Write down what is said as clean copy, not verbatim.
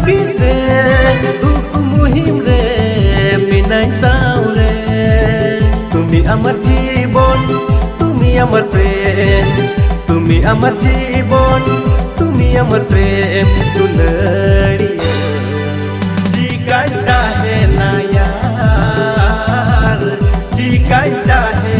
sakit re muhim re pinay sao re তুমি আমার জীবন তুমি আমার প্রেম তুমি আমার জীবন তুমি আমার প্রেম दुलड़िया जी कहता है ना यार जी कहता है